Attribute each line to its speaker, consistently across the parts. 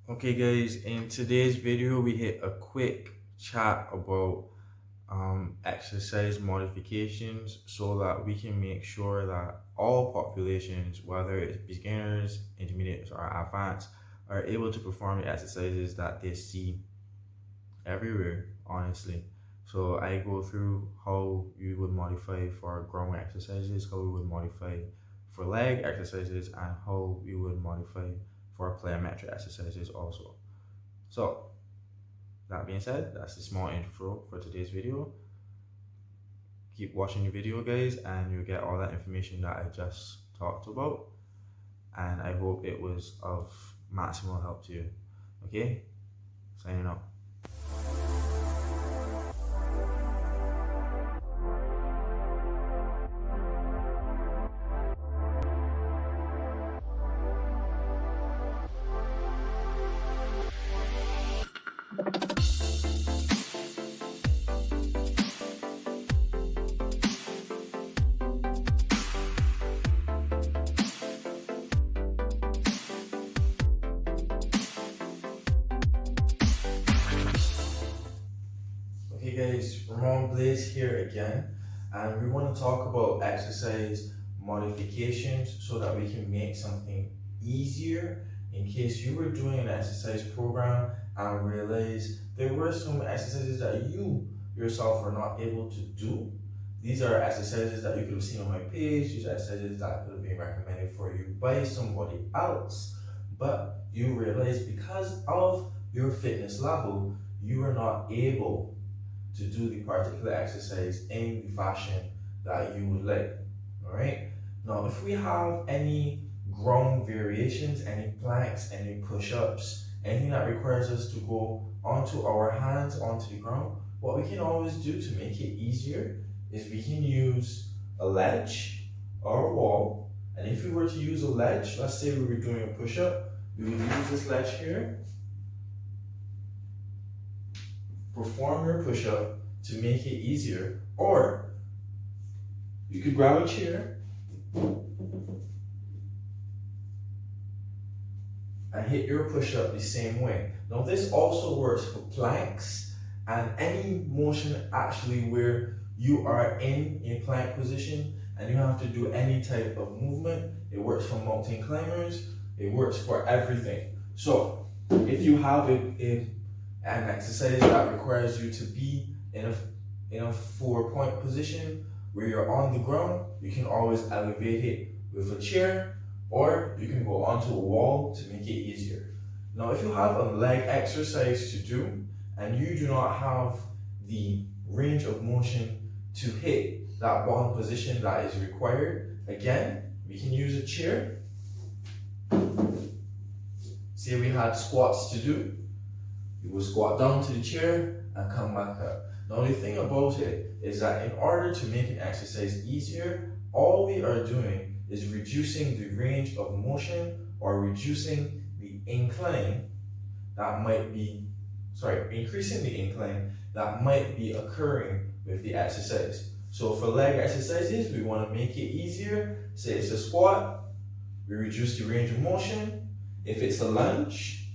Speaker 1: Okay guys, in today's video we hit a quick chat about exercise modifications so that we can make sure that all populations, whether it's beginners, intermediates or advanced, are able to perform the exercises that they see everywhere, honestly. So I go through how you would modify for ground exercises, how we would modify for leg exercises, and how we would modify for plyometric exercises also. So that being said, that's the small intro for today's video. Keep watching the video guys and you'll get all that information that I just talked about, and I hope it was of maximal help to you. Okay, signing out. Okay guys, Ramon Blaze here again, and we want to talk about exercise modifications so that we can make something easier in case you were doing an exercise program and realized there were some exercises that you yourself were not able to do. These are exercises that you could have seen on my page, these are exercises that could have been recommended for you by somebody else, but you realize because of your fitness level, you are not able to do the particular exercise in the fashion that you would like. All right. Now, if we have any ground variations, any planks, any push-ups, anything that requires us to go onto our hands onto the ground, what we can always do to make it easier is we can use a ledge or a wall. And if we were to use a ledge, let's say we were doing a push-up, we would use this ledge here, perform your push-up to make it easier, or you could grab a chair and hit your push-up the same way. Now this also works for planks and any motion actually where you are in a plank position and you have to do any type of movement. It works for mountain climbers, it works for everything. So if you have an exercise that requires you to be in a 4-point position where you're on the ground, you can always elevate it with a chair, or you can go onto a wall to make it easier. Now, if you have a leg exercise to do and you do not have the range of motion to hit that one position that is required, again, we can use a chair. Say we had squats to do, you will squat down to the chair and come back up. Now the thing about it is that in order to make an exercise easier, all we are doing is reducing the range of motion or reducing the incline that might be, increasing the incline that might be occurring with the exercise. So for leg exercises, we want to make it easier. Say it's a squat, we reduce the range of motion. If it's a lunge,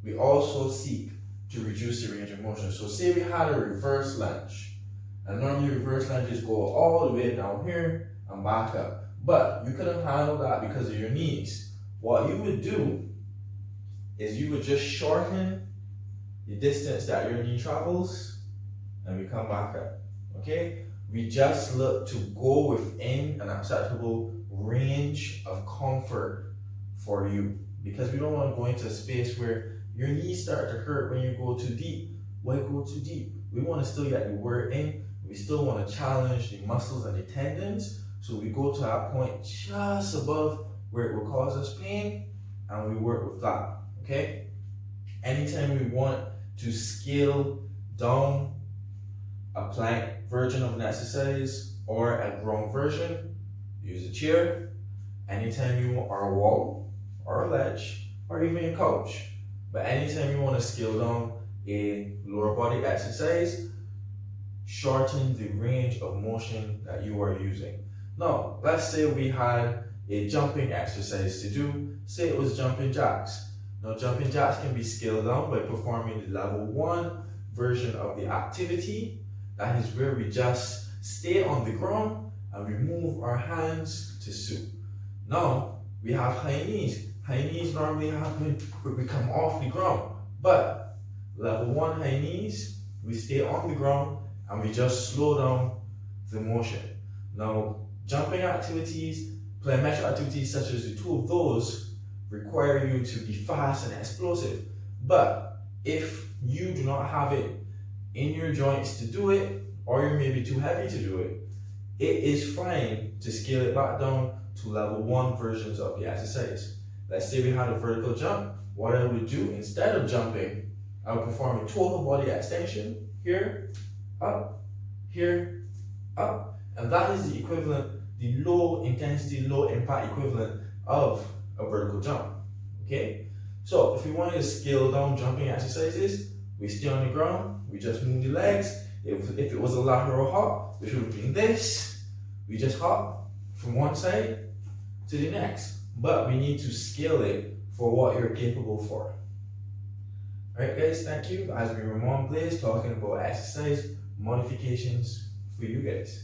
Speaker 1: we also seek to reduce the range of motion. So say we had a reverse lunge, and normally reverse lunges go all the way down here and back up, but you couldn't handle that because of your knees. What you would do is you would just shorten the distance that your knee travels and we come back up. Okay, we just look to go within an acceptable range of comfort for you, because we don't want to go into a space where your knees start to hurt when you go too deep. Why go too deep? We want to still get the work in. We still want to challenge the muscles and the tendons. So we go to that point just above where it will cause us pain and we work with that, okay? Anytime we want to scale down a plank version of an exercise or a ground version, use a chair. Anytime you are a wall or a ledge or even a couch, but anytime you want to scale down a lower body exercise, shorten the range of motion that you are using. Now, let's say we had a jumping exercise to do. Say it was jumping jacks. Now, jumping jacks can be scaled down by performing the level 1 version of the activity. That is where we just stay on the ground and we move our hands to soup. Now, we have high knees. High knees normally happen when we come off the ground. But level 1 high knees, we stay on the ground and we just slow down the motion. Now, jumping activities, plyometric activities such as the two of those require you to be fast and explosive. But if you do not have it in your joints to do it, or you may be too heavy to do it, it is fine to scale it back down to level 1 versions of the exercise. Let's say we had a vertical jump. What I would do instead of jumping, I would perform a total body extension here, up, and that is the equivalent, the low intensity, low impact equivalent of a vertical jump. Okay? So if we wanted to scale down jumping exercises, we stay on the ground, we just move the legs. If it was a lateral hop, which would have been this, we just hop from one side to the next. But we need to scale it for what you're capable for. Alright guys, thank you. As we Ramon Blaze talking about exercise modifications for you guys.